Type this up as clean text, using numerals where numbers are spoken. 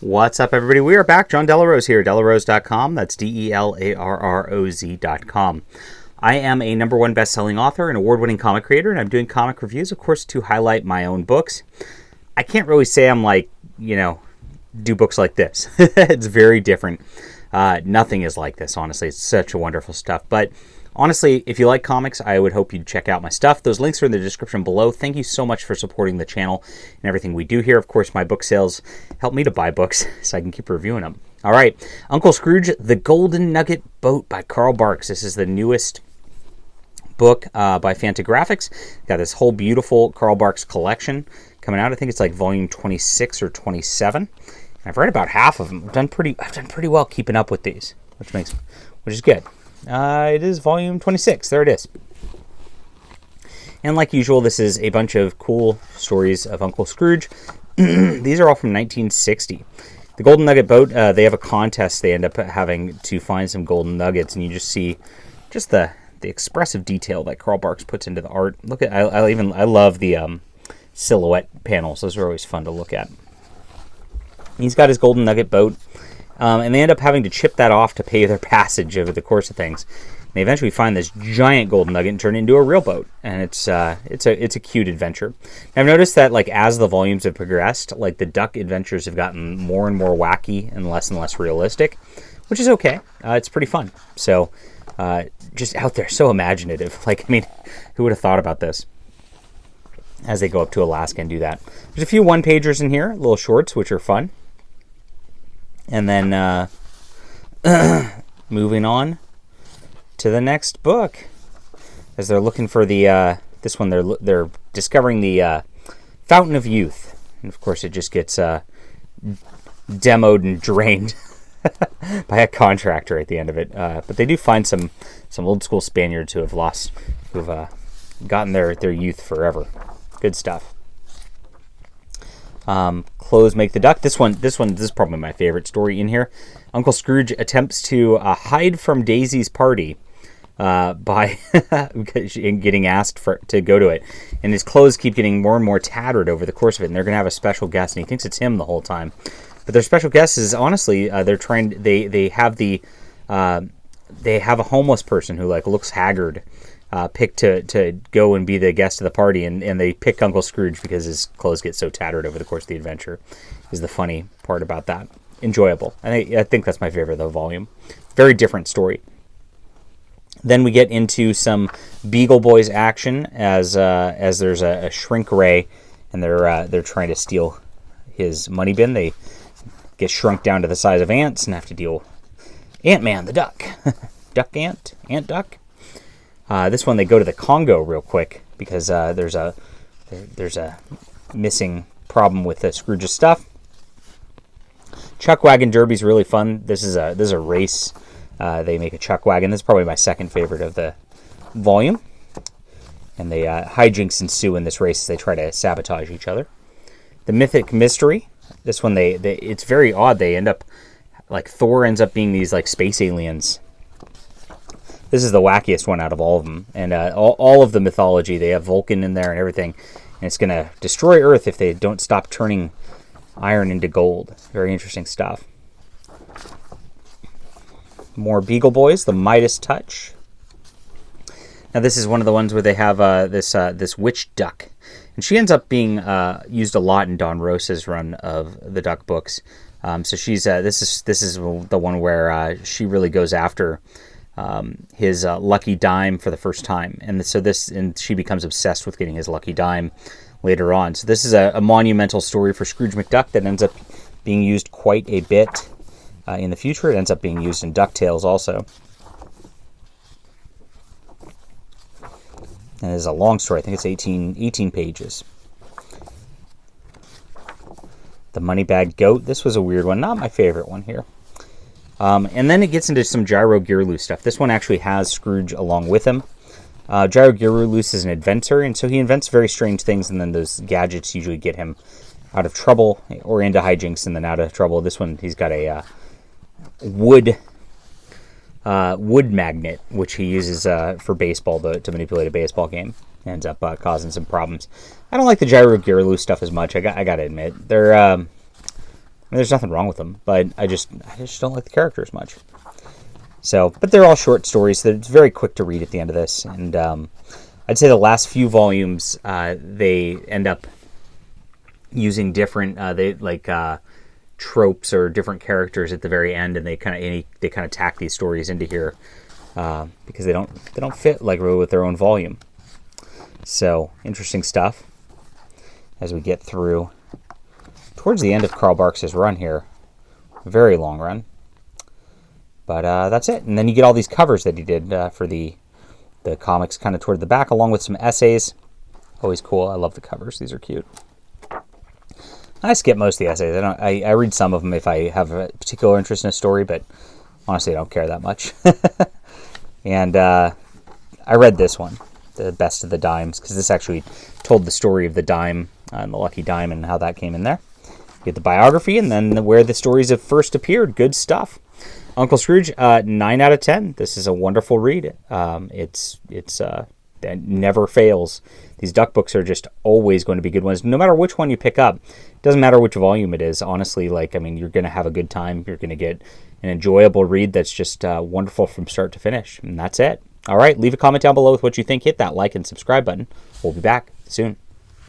What's up, everybody? We are back. John Delarose here, delarose.com. That's DELARROZ.com. I am a #1 best-selling author and award-winning comic creator, and I'm doing comic reviews, of course, to highlight my own books. I can't really say I'm do books like this. It's very different. Nothing is like this, honestly. It's such a wonderful stuff. But honestly, if you like comics, I would hope you'd check out my stuff. Those links are in the description below. Thank you so much for supporting the channel and everything we do here. Of course, my book sales help me to buy books so I can keep reviewing them. All right, Uncle Scrooge, The Golden Nugget Boat by Carl Barks. This is the newest book by Fantagraphics. Got this whole beautiful Carl Barks collection coming out. I think it's like volume 26 or 27. I've read about half of them. I've done pretty well keeping up with these, which is good. It is volume 26. There it is. And like usual, this is a bunch of cool stories of Uncle Scrooge. These are all from 1960. The Golden Nugget Boat, they have a contest. They end up having to find some golden nuggets, and you just see the expressive detail that Carl Barks puts into the art. Look at I love the silhouette panels. Those are always fun to look at. He's got his Golden Nugget Boat. And they end up having to chip that off to pay their passage over the course of things. They eventually find this giant golden nugget and turn it into a real boat, and it's a cute adventure. I've noticed that as the volumes have progressed, the duck adventures have gotten more and more wacky and less realistic, which is okay. It's pretty fun. So just out there, so imaginative. Who would have thought about this? As they go up to Alaska and do that. There's a few one-pagers in here, little shorts, which are fun. And then moving on to the next book, as they're looking for this one, they're discovering the Fountain of Youth, and of course it just gets demoed and drained by a contractor at the end of it. But they do find some old school Spaniards who've gotten their youth forever. Good stuff. Clothes make the duck. This is probably my favorite story in here. Uncle Scrooge attempts to hide from Daisy's party by getting asked to go to it, and his clothes keep getting more and more tattered over the course of it. And they're going to have a special guest, and he thinks it's him the whole time. But their special guest is honestly they have a homeless person who looks haggard. Picked to go and be the guest of the party, and they pick Uncle Scrooge because his clothes get so tattered over the course of the adventure. Is the funny part about that. Enjoyable. I think that's my favorite of the volume. Very different story. Then we get into some Beagle Boys action as there's a shrink ray, and they're trying to steal his money bin. They get shrunk down to the size of ants and have to deal Ant-Man the duck. Duck ant? Ant duck? This one, they go to the Congo real quick because there's a missing problem with Scrooge's stuff. Chuck Wagon Derby's really fun. This is a race. They make a chuck wagon. This is probably my second favorite of the volume. And they hijinks ensue in this race as they try to sabotage each other. The Mythic Mystery. This one, it's very odd. They end up Thor ends up being these space aliens. This is the wackiest one out of all of them. And all of the mythology, they have Vulcan in there and everything. And it's going to destroy Earth if they don't stop turning iron into gold. Very interesting stuff. More Beagle Boys, the Midas Touch. Now this is one of the ones where they have this witch duck. And she ends up being used a lot in Don Rosa's run of the Duck books. So she's this is the one where she really goes after his lucky dime for the first time, and she becomes obsessed with getting his lucky dime later on. So this is a monumental story for Scrooge McDuck that ends up being used quite a bit in the future. It ends up being used in DuckTales also. And it is a long story. I think it's 18 pages. The Moneybag Goat. This was a weird one. Not my favorite one here. And then it gets into some Gyro Gearloose stuff. This one actually has Scrooge along with him. Gyro Gearloose is an inventor, and so he invents very strange things, and then those gadgets usually get him out of trouble or into hijinks and then out of trouble. This one, he's got a wood magnet, which he uses for baseball to manipulate a baseball game. Ends up causing some problems. I don't like the Gyro Gearloose stuff as much. I gotta admit, they're mean, there's nothing wrong with them, but I just don't like the characters much. So, but they're all short stories. So it's very quick to read at the end of this, and I'd say the last few volumes they end up using different tropes or different characters at the very end, and they kind of tack these stories into here because they don't fit like really with their own volume. So interesting stuff as we get through towards the end of Carl Barks' run here. Very long run. But that's it. And then you get all these covers that he did for the comics kind of toward the back, along with some essays. Always cool. I love the covers. These are cute. I skip most of the essays. I read some of them if I have a particular interest in a story, but honestly, I don't care that much. And I read this one, The Best of the Dimes, because this actually told the story of the dime and the lucky dime and how that came in there. You get the biography and then where the stories have first appeared. Good stuff. Uncle Scrooge, 9 out of 10. This is a wonderful read. It never fails. These duck books are just always going to be good ones, no matter which one you pick up. It doesn't matter which volume it is. Honestly, you're going to have a good time. You're going to get an enjoyable read that's just wonderful from start to finish. And that's it. All right, leave a comment down below with what you think. Hit that like and subscribe button. We'll be back soon.